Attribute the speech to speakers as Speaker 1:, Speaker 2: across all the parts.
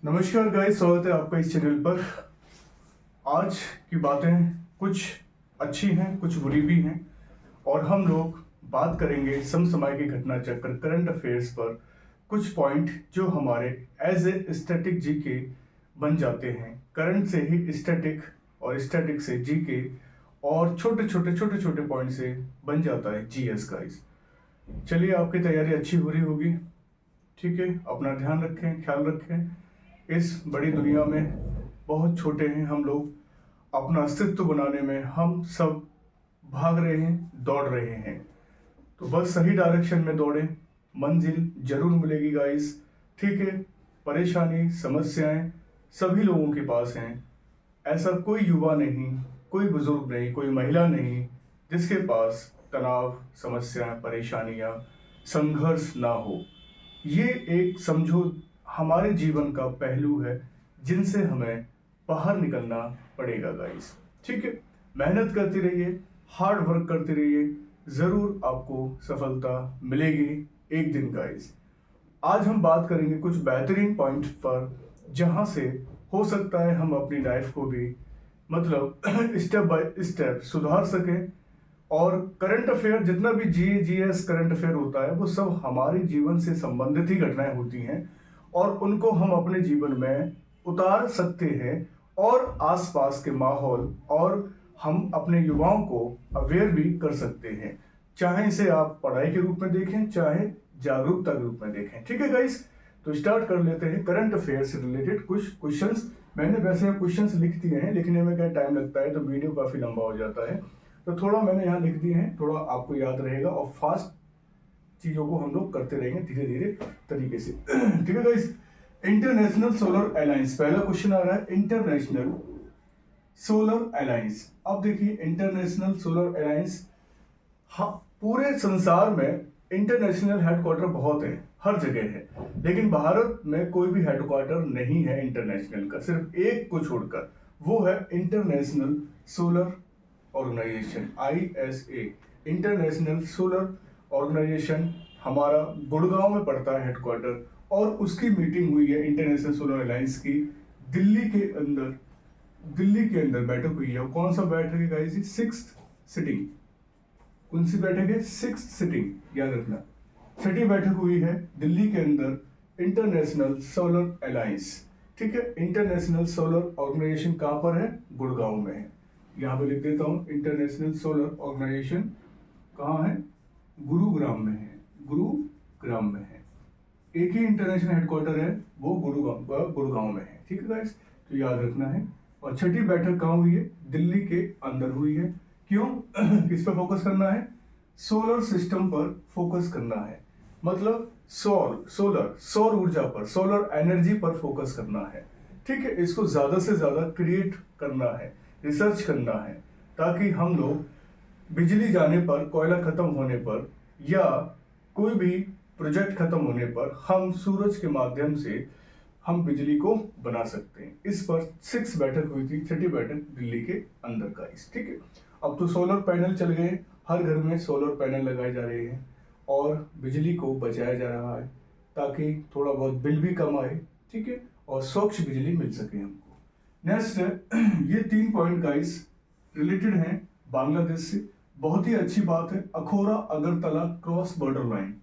Speaker 1: नमस्कार गाइस, स्वागत है आपका इस चैनल पर। आज की बातें कुछ अच्छी हैं, कुछ बुरी भी हैं और हम लोग बात करेंगे समसामयिक घटना चक्र करंट अफेयर्स पर कुछ पॉइंट जो हमारे एज ए स्टैटिक जीके बन जाते हैं। करंट से ही स्टैटिक और स्टैटिक से जीके और छोटे छोटे पॉइंट से बन जाता है जीएस गाइस। चलिए, आपकी तैयारी अच्छी हो रही होगी, ठीक है। अपना ध्यान रखें, ख्याल रखें। इस बड़ी दुनिया में बहुत छोटे हैं हम लोग, अपना अस्तित्व बनाने में हम सब भाग रहे हैं, दौड़ रहे हैं। तो बस सही डायरेक्शन में दौड़ें, मंजिल जरूर मिलेगी गाइस, ठीक है। परेशानी, समस्याएं सभी लोगों के पास हैं। ऐसा कोई युवा नहीं, कोई बुजुर्ग नहीं, कोई महिला नहीं जिसके पास तनाव, समस्याएं, परेशानियां, संघर्ष ना हो। ये एक समझो हमारे जीवन का पहलू है जिनसे हमें बाहर निकलना पड़ेगा गाइस, ठीक है। मेहनत करते रहिए, हार्ड वर्क करते रहिए, जरूर आपको सफलता मिलेगी एक दिन गाइस। आज हम बात करेंगे कुछ बेहतरीन पॉइंट पर जहां से हो सकता है हम अपनी लाइफ को भी मतलब स्टेप बाय स्टेप सुधार सकें। और करंट अफेयर जितना भी जीएस करंट अफेयर होता है वो सब हमारे जीवन से संबंधित ही घटनाएं होती हैं और उनको हम अपने जीवन में उतार सकते हैं और आसपास के माहौल और हम अपने युवाओं को अवेयर भी कर सकते हैं। चाहे इसे आप पढ़ाई के रूप में देखें, चाहे जागरूकता के रूप में देखें, ठीक है गाइस। तो स्टार्ट कर लेते हैं करंट अफेयर से रिलेटेड कुछ क्वेश्चंस। मैंने वैसे क्वेश्चंस लिख दिए हैं, लिखने में क्या टाइम लगता है तो वीडियो काफी लंबा हो जाता है, तो थोड़ा मैंने यहाँ लिख दिए हैं, थोड़ा आपको याद रहेगा और फास्ट चीजों को हम लोग करते रहेंगे धीरे धीरे तरीके से, ठीक है गाइस। इंटरनेशनल सोलर अलायंस, पहला क्वेश्चन आ रहा है इंटरनेशनल सोलर अलायंस। अब देखिए इंटरनेशनल सोलर अलायंस, पूरे संसार में इंटरनेशनल हेडक्वार्टर बहुत है, हर जगह है, लेकिन भारत में कोई भी हेडक्वार्टर नहीं है इंटरनेशनल का, सिर्फ एक को छोड़कर, वो है international solar organisation ISA। International solar organisation हमारा गुड़गांव में पड़ता है हेडक्वार्टर, और उसकी मीटिंग हुई है इंटरनेशनल सोलर अलायंस की दिल्ली के अंदर बैठक हुई है। कौन सा बैठक है गाइस? 6th sitting. कौन सी बैठक है? 6th सिटिंग, याद रखना। छठी बैठक हुई है दिल्ली के अंदर इंटरनेशनल सोलर अलायंस, ठीक है। इंटरनेशनल सोलर ऑर्गेनाइजेशन कहां पर है? गुड़गांव में है। यहाँ पे लिख देता हूँ, इंटरनेशनल सोलर ऑर्गेनाइजेशन कहाँ है? गुरुग्राम में है, गुरुग्राम में है। एक ही इंटरनेशनल हेडक्वार्टर है, वो गुड़गांव में है, ठीक है गाइस, तो याद रखना है। और छठी बैठक कहाँ हुई है? दिल्ली के अंदर हुई है। क्यों? किस पर फोकस करना है? सोलर सिस्टम पर फोकस करना है, मतलब सौर ऊर्जा पर, सोलर एनर्जी पर फोकस करना है, ठीक है। इसको ज्यादा से ज्यादा क्रिएट करना है, रिसर्च करना है, ताकि हम लोग बिजली जाने पर, कोयला खत्म होने पर या कोई भी प्रोजेक्ट खत्म होने पर हम सूरज के माध्यम से हम बिजली को बना सकते हैं। इस पर 6 बैठक हुई थी, छठी बैठक दिल्ली के अंदर का, ठीक है। अब तो सोलर पैनल चल गए, हर घर में सोलर पैनल लगाए जा रहे हैं और बिजली को बचाया जा रहा है ताकि थोड़ा बहुत बिल भी कम आए, ठीक है, और स्वच्छ बिजली मिल सके हमको। नेक्स्ट है, ये 3 पॉइंट गाइस रिलेटेड हैं बांग्लादेश से। बहुत ही अच्छी बात है, Akhaura Agartala cross border line,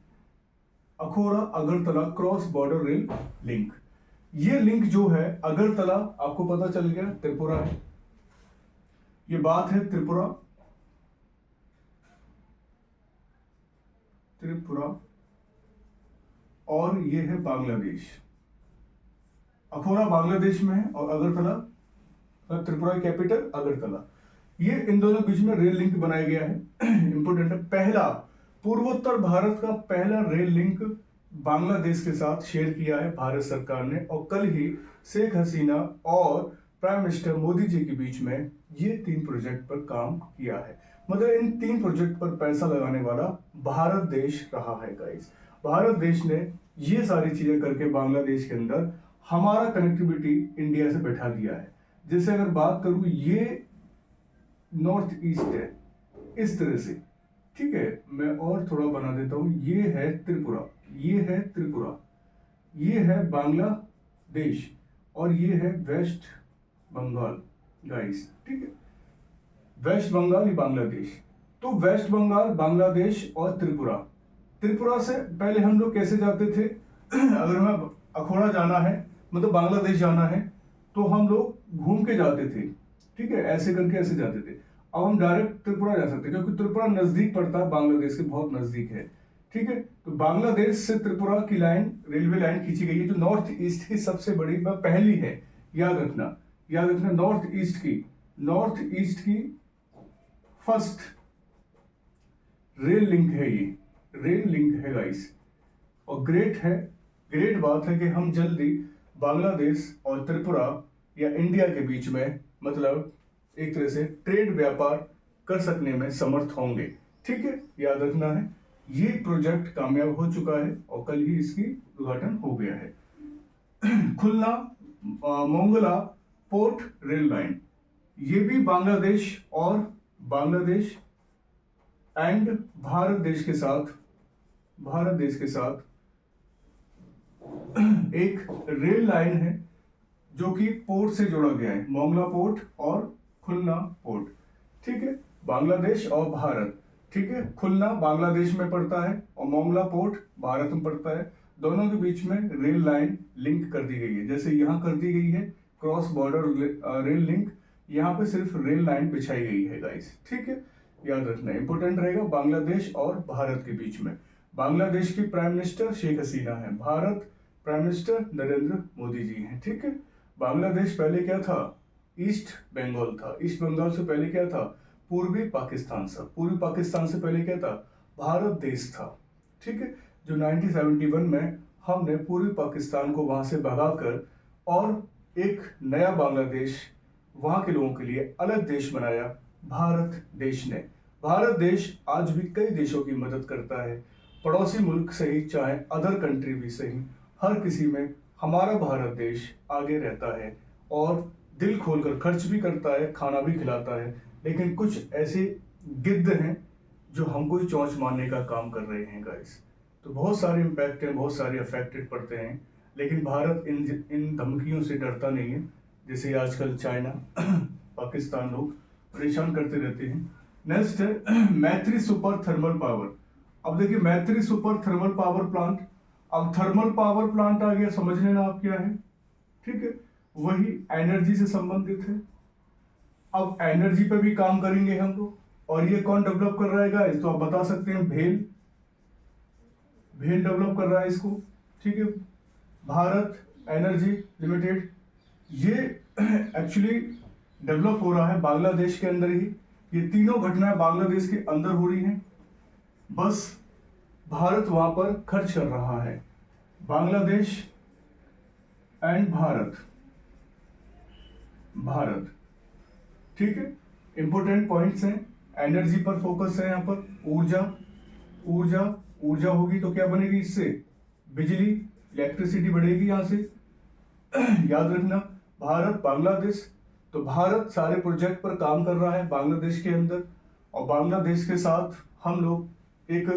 Speaker 1: Akhaura Agartala cross border rail link. ये लिंक जो है अगरतला, आपको पता चल गया त्रिपुरा है, ये बात है त्रिपुरा और ये है बांग्लादेश। अखोरा बांग्लादेश में है और अगरतला त्रिपुरा कैपिटल अगरतला। ये इन दोनों बीच में रेल लिंक बनाया गया है। इंपोर्टेंट है, पहला पूर्वोत्तर भारत का पहला रेल लिंक बांग्लादेश के साथ शेयर किया है भारत सरकार ने, और कल ही शेख हसीना और प्राइम मिनिस्टर मोदी जी के बीच में ये 3 प्रोजेक्ट पर काम किया है। मतलब इन 3 प्रोजेक्ट पर पैसा लगाने वाला भारत देश रहा है गाइस। भारत देश ने ये सारी चीजें करके बांग्लादेश के अंदर हमारा कनेक्टिविटी इंडिया से बैठा दिया है। जैसे अगर बात करूं, ये नॉर्थ ईस्ट है इस तरह से, ठीक है। मैं और थोड़ा बना देता हूं, ये है त्रिपुरा, ये है बांग्लादेश, और ये है वेस्ट बंगाल गाइस, ठीक है। वेस्ट बंगाल ही बांग्लादेश। तो वेस्ट बंगाल, बांग्लादेश और त्रिपुरा। त्रिपुरा से पहले हम लोग कैसे जाते थे अगर हमें अखोड़ा जाना है, मतलब बांग्लादेश जाना है, तो हम लोग घूम के जाते थे, ठीक है, ऐसे करके ऐसे जाते थे। अब हम डायरेक्ट त्रिपुरा जा सकते हैं क्योंकि त्रिपुरा नजदीक पड़ता है, बांग्लादेश के बहुत नजदीक है, ठीक है। तो बांग्लादेश से त्रिपुरा की लाइन, रेलवे लाइन खींची गई है जो नॉर्थ ईस्ट की सबसे बड़ी पहली है। याद रखना, याद रखना, नॉर्थ ईस्ट की फर्स्ट रेल लिंक है, ये रेल लिंक है गाइस। और ग्रेट बात है कि हम जल्दी बांग्लादेश और त्रिपुरा या इंडिया के बीच में, मतलब एक तरह से ट्रेड व्यापार कर सकने में समर्थ होंगे, ठीक है। याद रखना है, ये प्रोजेक्ट कामयाब हो चुका है और कल ही इसकी उद्घाटन हो गया है। खुलना मोंगला पोर्ट रेल लाइन, ये भी बांग्लादेश एंड भारत देश के साथ एक रेल लाइन है जो कि पोर्ट से जोड़ा गया है, मोंगला पोर्ट और खुलना पोर्ट, ठीक है। बांग्लादेश और भारत, ठीक है। खुलना बांग्लादेश में पड़ता है और मोंगला पोर्ट भारत में पड़ता है। दोनों के बीच में रेल लाइन लिंक कर दी गई है, जैसे यहाँ कर दी गई है क्रॉस बॉर्डर रेल लिंक, यहाँ पे सिर्फ रेल लाइन बिछाई गई है गाइस, ठीक है। याद रखना इंपॉर्टेंट रहेगा, बांग्लादेश और भारत के बीच में। बांग्लादेश की प्राइम मिनिस्टर शेख हसीना है, भारत प्राइम मिनिस्टर नरेंद्र मोदी जी हैं, ठीक है। बांग्लादेश पहले क्या था? ईस्ट बंगाल था। ईस्ट बंगाल से पहले क्या था? पूर्वी पाकिस्तान था। पूर्वी पाकिस्तान से पहले क्या था? भारत देश था, ठीक है। जो 1971 में हमने पूर्वी पाकिस्तान को वहां से भगाकर और एक नया बांग्लादेश वहां के लोगों के लिए अलग देश बनाया भारत देश ने। भारत देश आज भी कई देशों की मदद करता है, पड़ोसी मुल्क सही चाहे अदर कंट्री भी सही, हर किसी में हमारा भारत देश आगे रहता है और दिल खोलकर खर्च भी करता है, खाना भी खिलाता है। लेकिन कुछ ऐसे गिद्ध हैं जो हमको ही चौंच मारने का काम कर रहे हैं गाइस। तो बहुत सारे इम्पैक्ट हैं, बहुत सारे अफेक्टेड पड़ते हैं, लेकिन भारत इन धमकियों से डरता नहीं है। जैसे आजकल चाइना पाकिस्तान लोग परेशान करते रहते हैं। नेक्स्ट है मैत्री सुपर थर्मल पावर। अब देखिए मैत्री सुपर थर्मल पावर प्लांट, अब थर्मल पावर प्लांट आ गया, समझ लेना आप क्या है, ठीक है। वही एनर्जी से संबंधित है। अब एनर्जी पे भी काम करेंगे हम लोग, और ये कौन डेवलप कर रहा है गाइस? तो आप बता सकते हैं भेल डेवलप कर रहा है इसको, ठीक है। भारत एनर्जी लिमिटेड, ये एक्चुअली डेवलप हो रहा है बांग्लादेश के अंदर ही। ये तीनों घटनाएं बांग्लादेश के अंदर हो रही हैं, बस भारत वहां पर खर्च कर रहा है। बांग्लादेश एंड भारत, ठीक है। इंपोर्टेंट पॉइंट्स हैं, एनर्जी पर फोकस है, यहाँ पर ऊर्जा होगी तो क्या बनेगी? इससे बिजली, इलेक्ट्रिसिटी बढ़ेगी यहाँ से। याद रखना, भारत बांग्लादेश, तो भारत सारे प्रोजेक्ट पर काम कर रहा है बांग्लादेश के अंदर, और बांग्लादेश के साथ हम लोग एक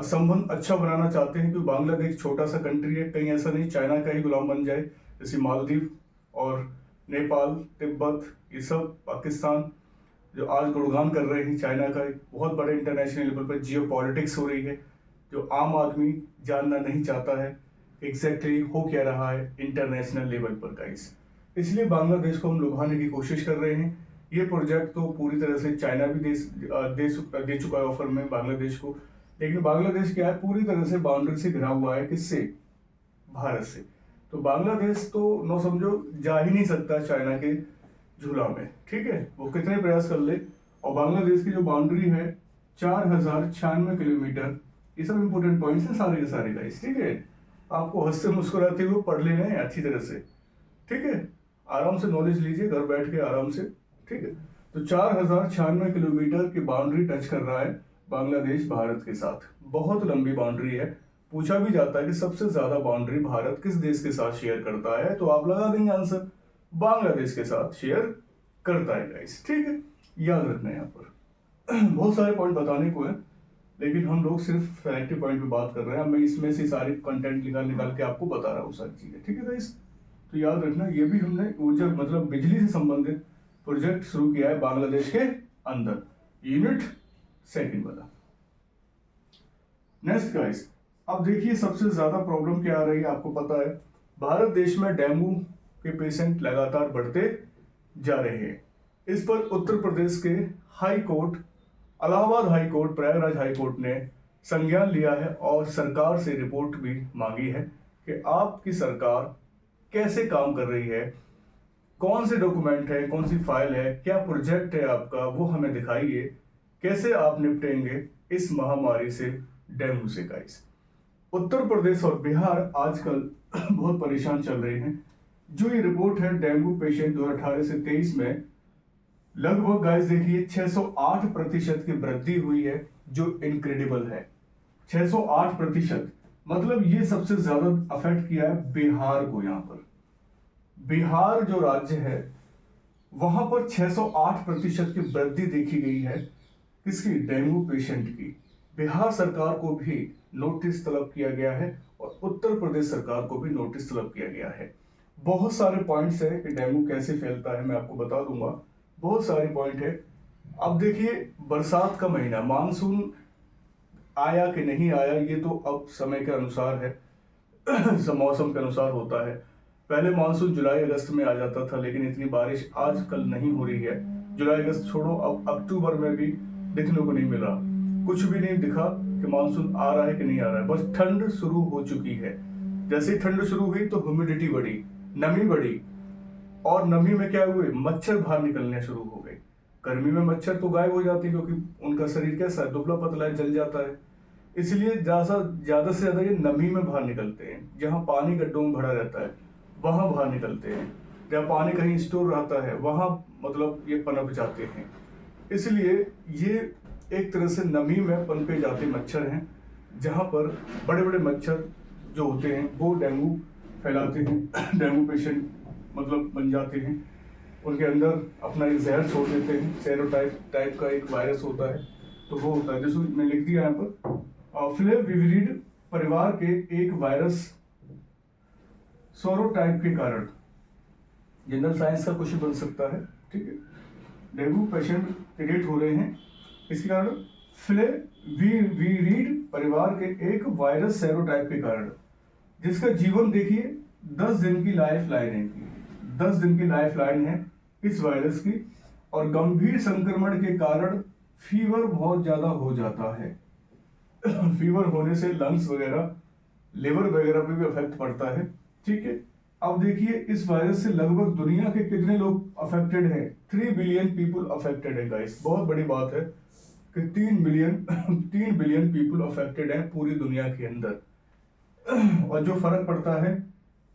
Speaker 1: संबंध अच्छा बनाना चाहते हैं, क्योंकि बांग्लादेश छोटा सा कंट्री है, कहीं ऐसा नहीं चाइना का ही गुलाम बन जाए, जैसे मालदीव और नेपाल, तिब्बत, ये सब पाकिस्तान जो आज गुणगान कर रहे हैं चाइना का, बहुत बड़े इंटरनेशनल लेवल पर जियो पॉलिटिक्स हो रही है, जो आम आदमी जानना नहीं चाहता है एग्जैक्टली हो क्या रहा है इंटरनेशनल लेवल पर गाइस। इसलिए बांग्लादेश को हम लुभाने की कोशिश कर रहे हैं। ये प्रोजेक्ट तो पूरी तरह से चाइना भी दे चुका है ऑफर में बांग्लादेश को, लेकिन बांग्लादेश क्या है, पूरी तरह से बाउंड्री से घिरा हुआ है, किससे? भारत से। तो बांग्लादेश तो नो समझो जा ही नहीं सकता चाइना के झूला में, ठीक है, वो कितने प्रयास कर ले। और बांग्लादेश की जो बाउंड्री है 4096 किलोमीटर, ये सब इंपोर्टेंट पॉइंट्स हैं सारे के सारे गाइस, ठीक है। आपको हंसते मुस्कुराते हुए पढ़ लेना है अच्छी तरह से, ठीक है। आराम से नॉलेज लीजिए घर बैठ के आराम से, ठीक है। तो 4096 किलोमीटर की बाउंड्री टच कर रहा है बांग्लादेश भारत के साथ, बहुत लंबी बाउंड्री है। पूछा भी जाता है कि सबसे ज्यादा बाउंड्री भारत किस देश के साथ शेयर करता है, तो आप लगा देंगे आंसर, बांग्लादेश के साथ शेयर करता है गाइस, ठीक है। याद रखना है यहाँ पर बहुत सारे पॉइंट बताने को है, लेकिन हम लोग सिर्फ सेलेक्टिव पॉइंट पे बात कर रहे हैं। मैं इसमें से सारे कंटेंट निकाल के आपको बता रहा हूँ सारी चीजें, ठीक है गाइस। तो याद रखना ये भी हमने ऊर्जा मतलब बिजली से संबंधित प्रोजेक्ट शुरू किया है बांग्लादेश के अंदर, यूनिट सेकंड वाला। नेक्स्ट गाइस, अब देखिए सबसे ज्यादा प्रॉब्लम क्या आ रही है आपको पता है, भारत देश में डेंगू के पेशेंट लगातार बढ़ते जा रहे हैं। इस पर उत्तर प्रदेश के high court, Allahabad high court, Prayagraj high court ने संज्ञान लिया है और सरकार से रिपोर्ट भी मांगी है कि आपकी सरकार कैसे काम कर रही है, कौन से डॉक्यूमेंट है, कौन सी फाइल है, क्या प्रोजेक्ट है आपका, वो हमें दिखाइए, कैसे आप निपटेंगे इस महामारी से, डेंगू से। गाइस, उत्तर प्रदेश और बिहार आजकल बहुत परेशान चल रहे हैं। जो ये रिपोर्ट है डेंगू पेशेंट 2018 से 23 में लगभग गाइस देखिए 608% की वृद्धि हुई है, जो इनक्रेडिबल है। 608%, मतलब ये सबसे ज्यादा अफेक्ट किया है बिहार को। यहाँ पर बिहार जो राज्य है वहां पर 608% की वृद्धि देखी गई है। किसकी? डेंगू पेशेंट की। बिहार सरकार को भी नोटिस तलब किया गया है और उत्तर प्रदेश सरकार को भी नोटिस तलब किया गया है। बहुत सारे पॉइंट्स है कि डेंगू कैसे फैलता है, मैं आपको बता दूंगा, बहुत सारे पॉइंट है। अब देखिए बरसात का महीना, मानसून आया कि नहीं आया ये तो अब समय के अनुसार है मौसम के अनुसार होता है। पहले मानसून जुलाई अगस्त में आ जाता था, लेकिन इतनी बारिश आजकल नहीं हो रही है। जुलाई अगस्त छोड़ो, अब अक्टूबर में भी दिखने को नहीं मिला, कुछ भी नहीं दिखा कि मानसून आ रहा है कि नहीं आ रहा है। बस ठंड शुरू हो चुकी है। जैसे ही ठंड शुरू हुई तो ह्यूमिडिटी बढ़ी, नमी बढ़ी, और नमी में क्या हुए, मच्छर बाहर निकलने शुरू हो गए। गर्मी में मच्छर तो गायब हो जाते हैं क्योंकि उनका शरीर कैसा है, दुबला पतला है, जल जाता है। इसलिए ज्यादा से ज्यादा ये नमी में बाहर निकलते हैं। जहां पानी गड्ढों में भरा रहता है वहां बाहर निकलते हैं, जहाँ पानी कहीं स्टोर रहता है वहां मतलब ये पनप जाते हैं। इसलिए ये एक तरह से नमी में पनपे जाते मच्छर हैं, जहां पर बड़े बड़े मच्छर जो होते हैं वो डेंगू फैलाते हैं। डेंगू पेशेंट मतलब बन जाते हैं, उनके अंदर अपना एक जहर छोड़ देते हैं। सेरोटाइप टाइप का एक वायरस होता है, तो वो होता है, जैसे मैं लिख दिया यहाँ पर, फ्लेविरिड परिवार के एक वायरस सोरोटाइप के कारण, जनरल साइंस का क्वेश्चन बन सकता है, ठीक है। डेंगू पेशेंट क्रिएट हो रहे हैं इसके कारण, फ्लेविरिड परिवार के एक वायरस सेरोटाइप के कारण, जिसका जीवन देखिए 10 दिन की लाइफ लाइन है, 10 दिन की लाइफ लाइन है इस वायरस की। और गंभीर संक्रमण के कारण फीवर बहुत ज्यादा हो जाता है। फीवर होने से लंग्स वगैरह, लिवर वगैरह पे भी इफेक्ट पड़ता है, ठीक है। अब देखिए इस वायरस से लगभग दुनिया के कितने लोग अफेक्टेड हैं, 3 बिलियन पीपल अफेक्टेड है गाइस। बहुत बड़ी बात है कि 3 बिलियन पीपल अफेक्टेड हैं पूरी दुनिया के अंदर। और जो फर्क पड़ता है,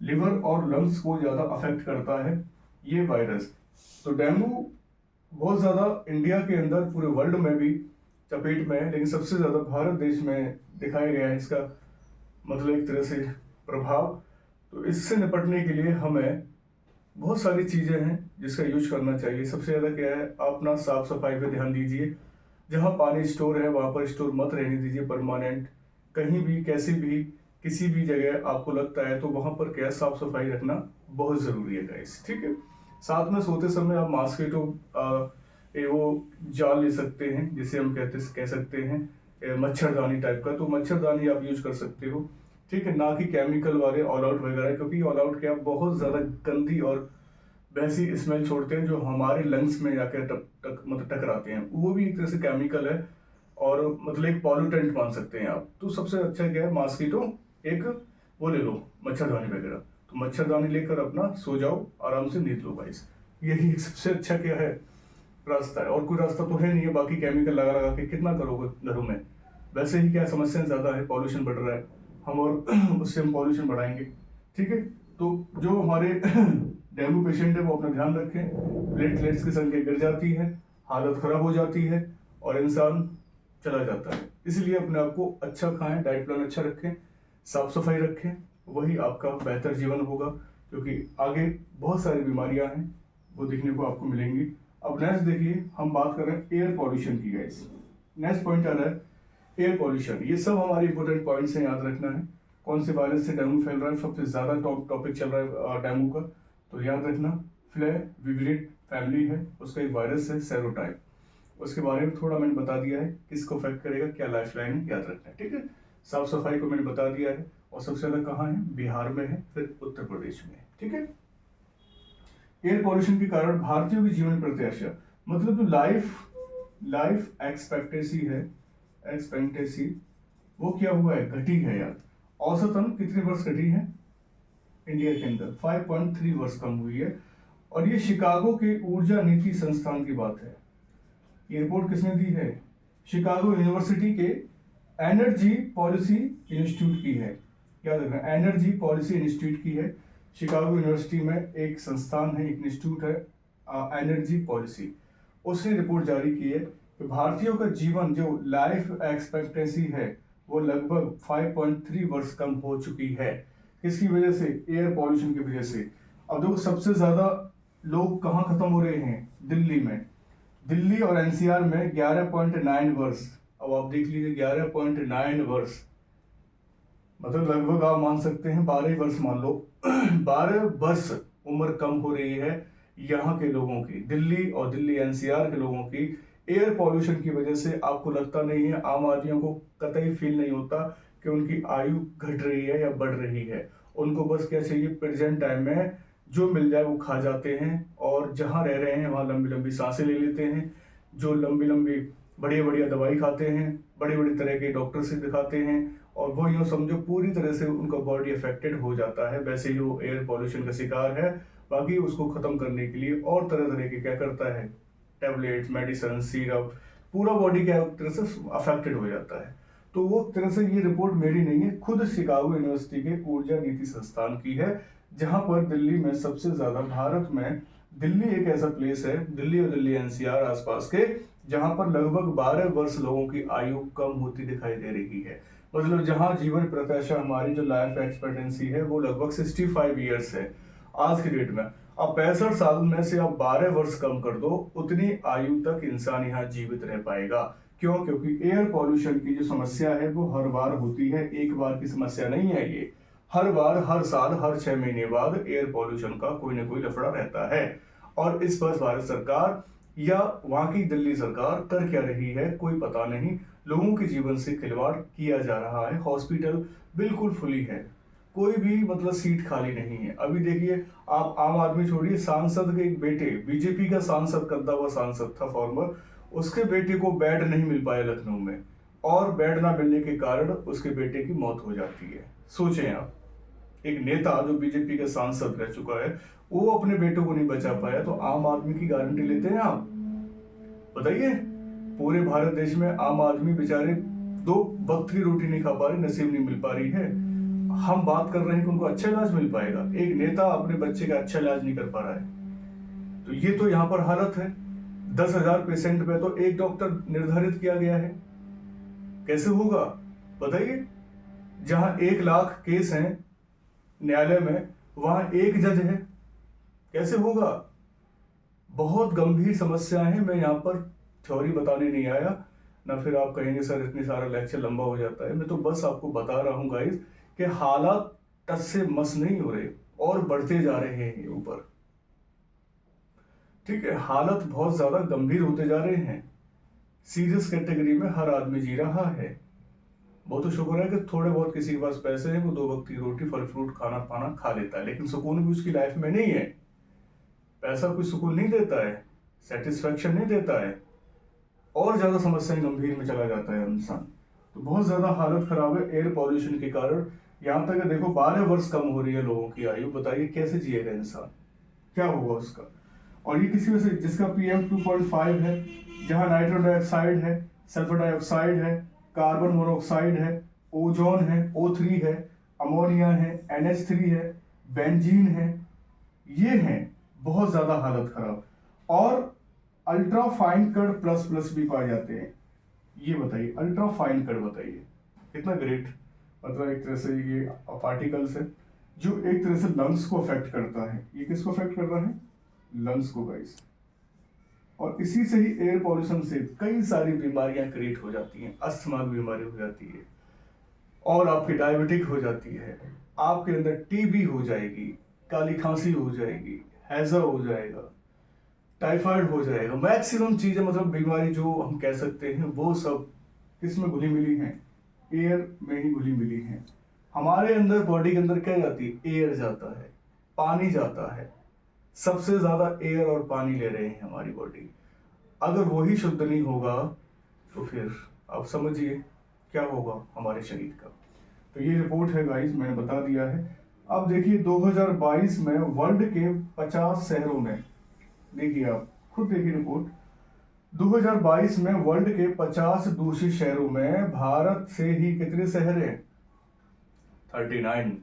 Speaker 1: लिवर और लंग्स को ज्यादा अफेक्ट करता है ये वायरस। तो डेंगू बहुत ज्यादा इंडिया के अंदर, पूरे वर्ल्ड में भी चपेट में है, लेकिन सबसे ज्यादा भारत देश में दिखाया गया है इसका मतलब एक तरह से प्रभाव। तो इससे निपटने के लिए हमें बहुत सारी चीजें हैं जिसका यूज करना चाहिए। सबसे ज्यादा क्या है, अपना साफ सफाई पे ध्यान दीजिए। जहां पानी स्टोर है वहां पर स्टोर मत रहने दीजिए परमानेंट। कहीं भी कैसे भी किसी भी जगह आपको लगता है तो वहां पर क्या साफ सफाई रखना बहुत जरूरी है गाइस, ठीक है। साथ में सोते समय आप मॉस्किटो वो जाल ले सकते हैं, जिसे हम कह सकते हैं मच्छरदानी टाइप का, तो मच्छरदानी आप यूज कर सकते हो, ठीक है, ना कि केमिकल वाले ऑल आउट वगैरह, क्योंकि ऑल आउट क्या बहुत ज्यादा गंदी और वैसी स्मेल छोड़ते हैं जो हमारे लंग्स में जाकर मतलब टकराते हैं। वो भी एक तरह से केमिकल है और मतलब एक पॉल्यूटेंट मान सकते हैं आप। तो सबसे अच्छा क्या है, मॉस्किटो एक वो ले लो, मच्छरदानी वगैरह। तो मच्छरदानी लेकर अपना सो जाओ, आराम से नींद लो गाइस। यही सबसे अच्छा क्या है रास्ता है, और कोई रास्ता तो है नहीं है। बाकी केमिकल लगा लगा के कितना करोगे घरों में, वैसे ही क्या समस्या ज्यादा है, पॉल्यूशन बढ़ रहा है हम, और उससे हम पॉल्यूशन बढ़ाएंगे, ठीक है। तो जो हमारे डेंगू पेशेंट है वो अपना ध्यान रखें। प्लेटलेट्स की संख्या गिर जाती है, हालत खराब हो जाती है और इंसान चला जाता है। इसलिए अपने आप को अच्छा खाएं, डाइट प्लान अच्छा रखें, साफ सफाई रखें, वही आपका बेहतर जीवन होगा, क्योंकि आगे बहुत सारी बीमारियां हैं वो देखने को आपको मिलेंगी। अब नेक्स्ट देखिए, हम बात कर रहे हैं एयर पॉल्यूशन की गाइस। नेक्स्ट पॉइंट आ रहा है एयर पॉल्यूशन। ये सब हमारे इंपोर्टेंट पॉइंट्स हैं, याद रखना है। कौन से वायरस से डेंगू फैल रहा है, सबसे ज़्यादा टॉपिक चल रहा है डेंगू का, तो याद रखना फ्लेविरिड फैमिली है, उसका एक वायरस है सेरोटाइप, उसके बारे में थोड़ा मैंने बता दिया है, किसको अफेक्ट करेगा, क्या लाइफ लाइन है, याद रखना है, ठीक है। साफ सफाई को मैंने बता दिया है, और सबसे ज़्यादा कहाँ है, बिहार में है, फिर उत्तर प्रदेश में है, ठीक है। एयर पॉल्यूशन के कारण भारतीयों की जीवन प्रत्याशा, मतलब जो लाइफ एक्सपेक्टेंसी वो क्या हुआ है, घटी है यार। औसतन कितने वर्ष घटी है इंडिया के अंदर, 5.3 वर्ष कम हुई है। और ये शिकागो के ऊर्जा नीति संस्थान की बात है। ये रिपोर्ट किसने दी है, शिकागो यूनिवर्सिटी के एनर्जी पॉलिसी इंस्टीट्यूट की है, याद रखना, एनर्जी पॉलिसी इंस्टीट्यूट की है। शिकागो यूनिवर्सिटी में एक संस्थान है, एक इंस्टीट्यूट है एनर्जी पॉलिसी, उसने रिपोर्ट जारी की है कि भारतीयों का जीवन जो लाइफ एक्सपेक्टेंसी है वो लगभग 5.3 वर्ष कम हो चुकी है। किसकी वजह से, एयर पॉल्यूशन की वजह से। अब देखो सबसे ज्यादा लोग कहाँ खत्म हो रहे हैं, दिल्ली में, दिल्ली और एनसीआर में 11.9 वर्ष। अब आप देख लीजिए 11.9 वर्ष, मतलब लगभग आप मान सकते हैं 12 वर्ष मान लो 12 वर्ष उम्र कम हो रही है यहाँ के लोगों की, दिल्ली और दिल्ली एनसीआर के लोगों की एयर पॉल्यूशन की वजह से। आपको लगता नहीं है, आम आदमियों को कतई फील नहीं होता कि उनकी आयु घट रही है या बढ़ रही है। उनको बस क्या चाहिए, प्रेजेंट टाइम में जो मिल जाए वो खा जाते हैं, और जहाँ रह रहे हैं वहाँ लंबी लंबी सांसें ले लेते हैं, जो लंबी लंबी बढ़िया बढ़िया दवाई खाते हैं, बड़े बड़े तरह के डॉक्टर से दिखाते हैं, और वो यूँ समझो पूरी तरह से उनका बॉडी अफेक्टेड हो जाता है। वैसे ही वो एयर पॉल्यूशन का शिकार है। बाकी उसको खत्म करने के लिए और तरह तरह के क्या करता है, टैबलेट्स, मेडिसिन, सिरप, पूरा बॉडी क्या तरह से अफेक्टेड हो जाता है। तो वो तरह से ये रिपोर्ट मेरी नहीं है, खुद शिकागो यूनिवर्सिटी के ऊर्जा नीति संस्थान की है, जहां पर दिल्ली में सबसे ज्यादा, भारत में दिल्ली एक ऐसा प्लेस है, दिल्ली और दिल्ली एनसीआर आसपास के, जहां पर लगभग 12 वर्ष लोगों की आयु कम होती दिखाई दे रही है। मतलब जहां जीवन प्रत्याशा, हमारी जो लाइफ एक्सपेक्टेंसी है वो लगभग 65 ईयर्स है आज की डेट में। अब 65 साल में से आप 12 वर्ष कम कर दो, उतनी आयु तक इंसान यहाँ जीवित रह पाएगा। क्यों, क्योंकि एयर पॉल्यूशन की जो समस्या है वो हर बार होती है, एक बार की समस्या नहीं है ये। हर बार, हर साल, हर 6 महीने बाद एयर पॉल्यूशन का कोई ना कोई लफड़ा रहता है। और इस पर भारत सरकार या वहां की दिल्ली सरकार कर क्या रही है कोई पता नहीं। लोगों के जीवन से खिलवाड़ किया जा रहा है। हॉस्पिटल बिल्कुल फुली है, कोई भी मतलब सीट खाली नहीं है। अभी देखिए, आप आम आदमी छोड़िए, सांसद के एक बेटे, बीजेपी का सांसद, करता हुआ सांसद था फॉर्मर, उसके बेटे को बेड नहीं मिल पाया लखनऊ में, और बेड ना मिलने के कारण उसके बेटे की मौत हो जाती है। सोचें आप, एक नेता जो बीजेपी का सांसद रह चुका है, वो अपने बेटों को नहीं बचा पाया, तो आम आदमी की गारंटी लेते हैं आप? बताइए, पूरे भारत देश में आम आदमी बेचारे 2 वक्त की रोटी नहीं खा पा रहे, नसीब नहीं मिल पा रही है। हम बात कर रहे हैं कि उनको अच्छा इलाज मिल पाएगा। एक नेता अपने बच्चे का अच्छा इलाज नहीं कर पा रहा है। तो ये तो यहाँ पर हालत है। 10,000 पेशेंट पे तो एक डॉक्टर निर्धारित किया गया है। कैसे होगा बताइए? जहां 1 लाख केस हैं न्यायालय में, वहां 1 जज है, कैसे होगा? बहुत गंभीर समस्याएं हैं। मैं यहाँ पर थ्योरी बताने नहीं आया ना, फिर आप कहेंगे सर इतनी सारा लेक्चर लंबा हो जाता है। मैं तो बस आपको बता रहा हूँ गाइस कि हालात टस से मस नहीं हो रहे और बढ़ते जा रहे हैं ऊपर। ठीक है, हालत बहुत ज्यादा गंभीर होते जा रहे हैं। सीरियस कैटेगरी में हर आदमी जी रहा है। बहुत तो शुक्र है कि थोड़े बहुत किसी के पास पैसे हैं, वो 2 वक्त की रोटी, फल फ्रूट, खाना पाना खा लेता है, लेकिन सुकून भी उसकी लाइफ में नहीं है। पैसा कोई सुकून नहीं देता है, सेटिस्फेक्शन नहीं देता है, और ज्यादा समस्याएं गंभीर में चला जाता है इंसान। तो बहुत ज्यादा हालत खराब है एयर पॉल्यूशन के कारण। यहाँ तक देखो 12 वर्ष कम हो रही है लोगों की आयु। बताइए कैसे जिएगा इंसान, क्या होगा उसका? और ये किसी वजह से, जिसका PM 2.5 है, जहां नाइट्रोजन डाइऑक्साइड है, सल्फर डाइऑक्साइड है, कार्बन मोनोऑक्साइड है, ओजोन है, O3 है, अमोनिया है, NH3 है, बेंजीन है, ये हैं बहुत ज्यादा हालत खराब। और अल्ट्रा फाइन कण प्लस प्लस भी पाए जाते हैं। ये बताइए, अल्ट्रा फाइन कण, बताइए कितना ग्रेट। मतलब एक तरह से ये पार्टिकल्स है जो एक तरह से लंग्स को अफेक्ट करता है। ये किसको अफेक्ट कर रहा है? लंग्स को गाइस। और इसी से ही एयर पॉल्यूशन से कई सारी बीमारियां क्रिएट हो जाती हैं। अस्थमा की बीमारी हो जाती है, और आपकी डायबिटिक हो जाती है, आपके अंदर टीबी हो जाएगी, काली खांसी हो जाएगी, हैजा हो जाएगा, टाइफाइड हो जाएगा, मैक्सिमम चीजें मतलब बीमारी जो हम कह सकते हैं वो सब किस में घुली मिली हैं, एयर में ही घुली मिली हैं। हमारे अंदर बॉडी के अंदर क्या जाती है, एयर जाता है, पानी जाता है, सबसे ज्यादा एयर और पानी ले रहे हैं हमारी बॉडी। अगर वही शुद्ध नहीं होगा तो फिर आप समझिए क्या होगा हमारे शरीर का। तो ये रिपोर्ट है गाइस, मैंने बता दिया है। अब देखिए 2022 में वर्ल्ड के 50 शहरों में, देखिए आप खुद देखिए रिपोर्ट, 2022 में वर्ल्ड के 50 दूषित शहरों में भारत से ही कितने शहर हैं, 39।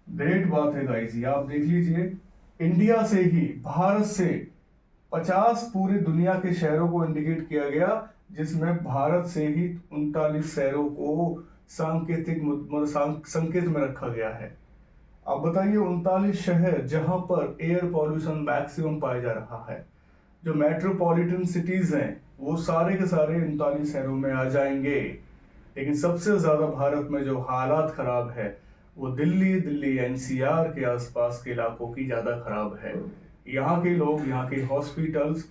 Speaker 1: ग्रेट बात है गाइस, ये आप देख लीजिए, इंडिया से ही, भारत से 50 पूरी दुनिया के शहरों को इंडिकेट किया गया, जिसमें भारत से ही 39 शहरों को सांकेतिक संकेत में रखा गया है। अब बताइए 39 शहर जहां पर एयर पॉल्यूशन मैक्सिमम पाया जा रहा है, जो मेट्रोपॉलिटन सिटीज हैं वो सारे के सारे 39 शहरों में आ जाएंगे। लेकिन सबसे ज्यादा भारत में जो हालात खराब है वो दिल्ली एनसीआर के आसपास के इलाकों की ज्यादा खराब है। यहाँ के लोग, यहाँ के हॉस्पिटल्स,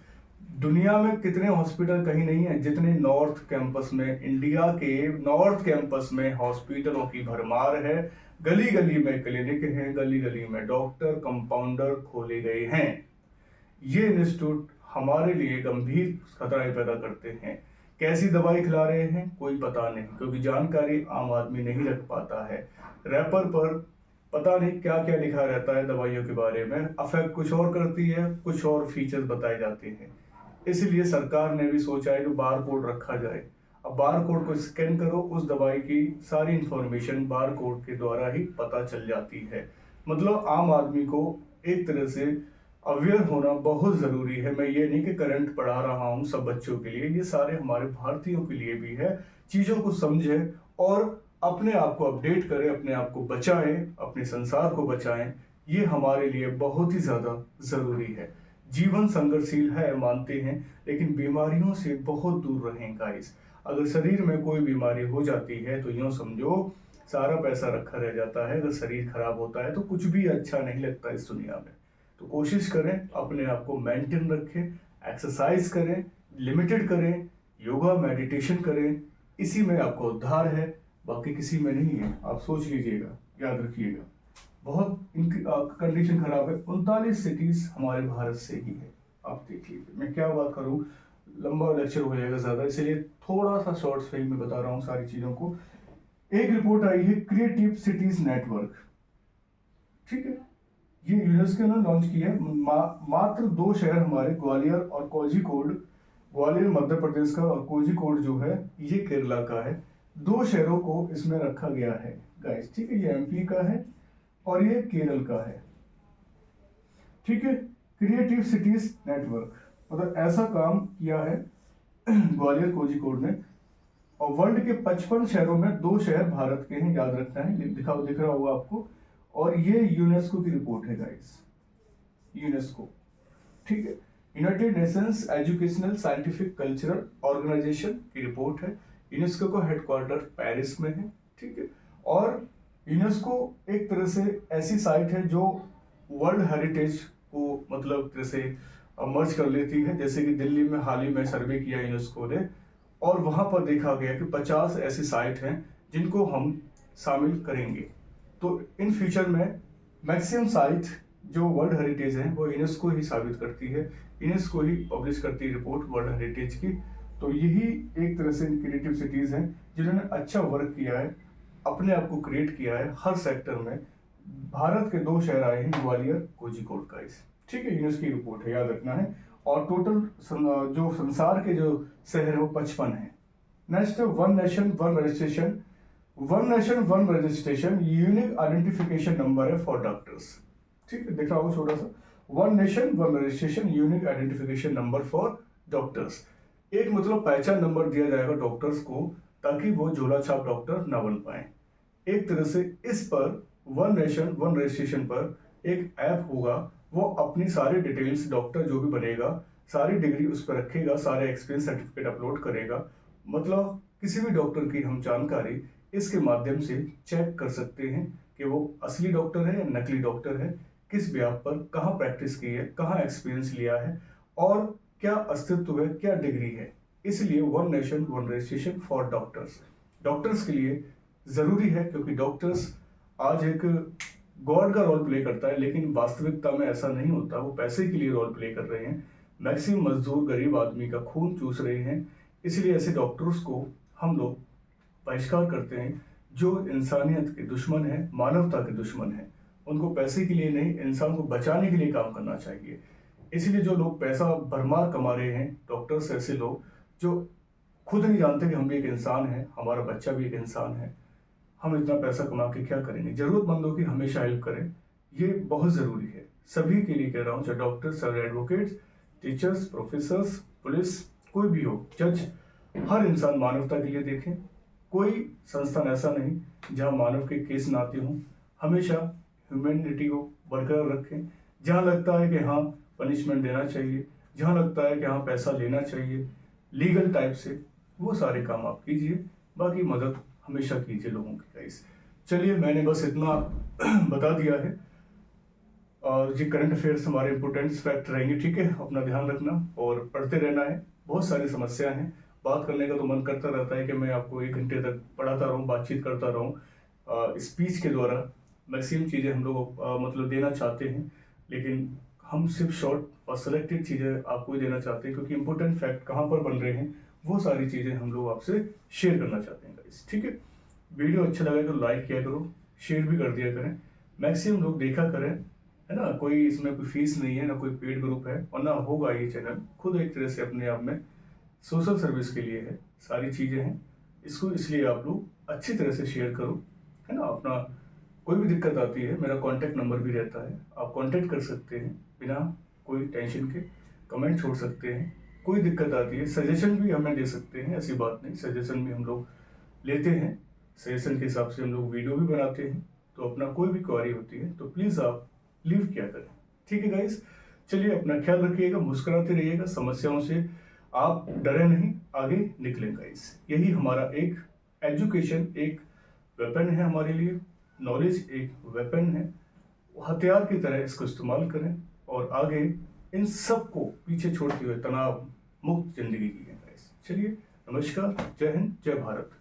Speaker 1: दुनिया में कितने हॉस्पिटल कहीं नहीं है जितने नॉर्थ कैंपस में, इंडिया के नॉर्थ कैंपस में हॉस्पिटलों की भरमार है। गली गली में क्लिनिक है, गली गली में डॉक्टर, कंपाउंडर खोले गए हैं। ये इंस्टीट्यूट हमारे लिए गंभीर खतरा पैदा करते हैं। कैसी दवाई खिला रहे हैं कोई पता नहीं, क्योंकि जानकारी आम आदमी नहीं रख पाता है। रैपर पर पता नहीं क्या क्या लिखा रहता है दवाइयों के बारे में, अफेक्ट कुछ और करती है, कुछ और फीचर्स बताए जाते हैं। इसलिए सरकार ने भी सोचा है कि बार कोड रखा जाए। अब बार कोड को स्कैन करो, उस दवाई की सारी इंफॉर्मेशन बार कोड के द्वारा ही पता चल जाती है। मतलब आम आदमी को एक तरह से अवेयर होना बहुत जरूरी है। मैं ये नहीं कि करंट पढ़ा रहा हूँ सब बच्चों के लिए, ये सारे हमारे भारतीयों के लिए भी है। चीजों को समझे और अपने आप को अपडेट करें, अपने आप को बचाएं, अपने संसार को बचाएं। ये हमारे लिए बहुत ही ज्यादा जरूरी है। जीवन संघर्षशील है मानते हैं, लेकिन बीमारियों से बहुत दूर रहें गाइस। अगर शरीर में कोई बीमारी हो जाती है तो यूं समझो सारा पैसा रखा रह जाता है। अगर शरीर खराब होता है तो कुछ भी अच्छा नहीं लगता इस दुनिया में। तो कोशिश करें अपने आप को मेंटेन रखें, एक्सरसाइज करें, लिमिटेड करें, योगा मेडिटेशन करें। इसी में आपको उद्धार है, बाकी किसी में नहीं है। आप सोच लीजिएगा, याद रखिएगा। बहुत इनकी कंडीशन खराब है। 39 सिटीज हमारे भारत से ही है। आप देख लीजिए, मैं क्या बात करूं, लंबा लेक्चर हो जाएगा ज्यादा, इसलिए थोड़ा सा शॉर्ट्स में मैं बता रहा हूं सारी चीजों को। एक रिपोर्ट आई है क्रिएटिव सिटीज नेटवर्क, ठीक है, ये यूनेस्को ने लॉन्च किया है। मात्र 2 शहर हमारे, ग्वालियर और कोझिकोड, ग्वालियर मध्य प्रदेश का और कोझिकोड जो है ये केरला का है। 2 शहरों को इसमें रखा गया है गाइस, ठीक है। ये एमपी का है और ये केरल का है, ठीक है। क्रिएटिव सिटीज नेटवर्क मतलब ऐसा काम किया है ग्वालियर कोझिकोड ने। और वर्ल्ड के 55 शहरों में 2 शहर भारत के हैं, याद रखना है, दिख रहा होगा आपको। और ये यूनेस्को की रिपोर्ट है गाइस, यूनेस्को, ठीक है, United Nations educational scientific cultural organisation की रिपोर्ट है। यूनेस्को का हेडक्वार्टर पेरिस में है, ठीक है। और यूनेस्को एक तरह से ऐसी साइट है जो वर्ल्ड हेरिटेज को मतलब तरह से मर्ज कर लेती है। जैसे कि दिल्ली में हाल ही में सर्वे किया यूनेस्को ने, और वहां पर देखा गया कि 50 ऐसी साइट हैं जिनको हम शामिल करेंगे। तो इन फ्यूचर में मैक्सिमम साइट जो वर्ल्ड हेरिटेज है वो यूनेस्को ही साबित करती है, यूनेस्को ही पब्लिश करती है रिपोर्ट वर्ल्ड हेरिटेज की। तो यही एक तरह से क्रिएटिव सिटीज हैं जिन्होंने अच्छा वर्क किया है, अपने आप को क्रिएट किया है हर सेक्टर में। भारत के 2 शहर आए हैं, ग्वालियर कोझिकोड का, इस ठीक है, यूनेस्को की रिपोर्ट है, याद रखना है। और टोटल जो संसार के जो शहर है वो 55 है। Next, one nation one registration. One nation one registration unique identification number है फॉर डॉक्टर्स, ठीक है, दिख रहा होगा छोटा सा। One nation one registration unique identification number for doctors. एक मतलब पहचान नंबर दिया जाएगा डॉक्टर्स को, ताकि वो झोला छाप डॉक्टर ना बन पाए। एक तरह से इस पर वन नेशन वन रजिस्ट्रेशन पर एक ऐप होगा, वो अपनी सारी डिटेल्स, डॉक्टर जो भी बनेगा सारी डिग्री उस पर रखेगा, सारे एक्सपीरियंस सर्टिफिकेट अपलोड करेगा। मतलब किसी भी डॉक्टर की हम जानकारी इसके माध्यम से चेक कर सकते हैं कि वो असली डॉक्टर है या नकली डॉक्टर है, किस ब्याह पर कहाँ प्रैक्टिस की है, कहाँ एक्सपीरियंस लिया है और क्या अस्तित्व है, क्या डिग्री है। इसलिए one nation one registration for doctors doctors के लिए ज़रूरी है, क्योंकि डॉक्टर्स आज एक गॉड का रोल प्ले करता है, लेकिन वास्तविकता में ऐसा नहीं होता। वो पैसे के लिए रोल प्ले कर रहे हैं। मैक्सिमम मजदूर गरीब आदमी का खून चूस रहे हैं। इसलिए ऐसे डॉक्टर्स को हम लोग बहिष्कार करते हैं जो इंसानियत के दुश्मन है, मानवता के दुश्मन है। उनको पैसे के लिए नहीं, इंसान को बचाने के लिए काम करना चाहिए। इसलिए जो लोग पैसा भरमार कमा रहे हैं, डॉक्टर्स ऐसे लोग जो खुद नहीं जानते कि हम भी एक इंसान हैं, हमारा बच्चा भी एक इंसान है, हम इतना पैसा कमा के क्या करेंगे। जरूरतमंदों की हमेशा हेल्प करें, ये बहुत ज़रूरी है। सभी के लिए कह रहा हूँ, चाहे डॉक्टर्स, चाहे एडवोकेट्स, टीचर्स, प्रोफेसर्स, पुलिस, कोई भी हो, जज, हर इंसान मानवता के लिए देखें। कोई संस्थान ऐसा नहीं जहां मानव के केस ना आते हों। हमेशा ह्यूमैनिटी को बरकरार रखें। जहां लगता है कि हाँ पनिशमेंट देना चाहिए, जहां लगता है कि हाँ पैसा लेना चाहिए लीगल टाइप से, वो सारे काम आप कीजिए। बाकी मदद हमेशा कीजिए लोगों की। गाइस चलिए, मैंने बस इतना बता दिया है। और ये करंट अफेयर्स हमारे इंपोर्टेंट फैक्ट रहेंगे, ठीक है। अपना ध्यान रखना और पढ़ते रहना है। बहुत सारी समस्या हैं, बात करने का तो मन करता रहता है कि मैं आपको 1 घंटे तक पढ़ाता रहूं, बातचीत करता रहूं। स्पीच के द्वारा मैक्सिमम चीज़ें हम लोग मतलब देना चाहते हैं, लेकिन हम सिर्फ शॉर्ट और सेलेक्टेड चीज़ें आपको ही देना चाहते हैं, क्योंकि इंपॉर्टेंट फैक्ट कहाँ पर बन रहे हैं वो सारी चीज़ें हम लोग आपसे शेयर करना चाहते हैं गाइस, ठीक है। वीडियो अच्छा लगे तो लाइक किया करो, शेयर भी कर दिया करें, मैक्सिमम लोग देखा करें, है ना। कोई इसमें कोई फीस नहीं है, ना कोई पेड ग्रुप है, और ना होगा। ये चैनल खुद एक तरह से अपने आप में सोशल सर्विस के लिए है, सारी चीज़ें हैं। इसको इसलिए आप लोग अच्छी तरह से शेयर करो, है ना। अपना कोई भी दिक्कत आती है, मेरा कॉन्टैक्ट नंबर भी रहता है, आप कॉन्टैक्ट कर सकते हैं बिना कोई टेंशन के, कमेंट छोड़ सकते हैं। कोई दिक्कत आती है, सजेशन भी हमें दे सकते हैं, ऐसी बात नहीं, सजेशन भी हम लोग लेते हैं। सजेशन के हिसाब से हम लोग वीडियो भी बनाते हैं। तो अपना कोई भी क्वेरी होती है तो प्लीज़ आप लीव किया करें, ठीक है गाइस। चलिए, अपना ख्याल रखिएगा, मुस्कुराते रहिएगा, समस्याओं से आप डरे नहीं, आगे निकलें गाइस। यही हमारा एक एजुकेशन एक वेपन है हमारे लिए, नॉलेज एक वेपन है, हथियार की तरह इसको इस्तेमाल करें और आगे इन सब को पीछे छोड़ते हुए तनाव मुक्त जिंदगी जिए गाइस। चलिए, नमस्कार, जय हिंद, जय भारत।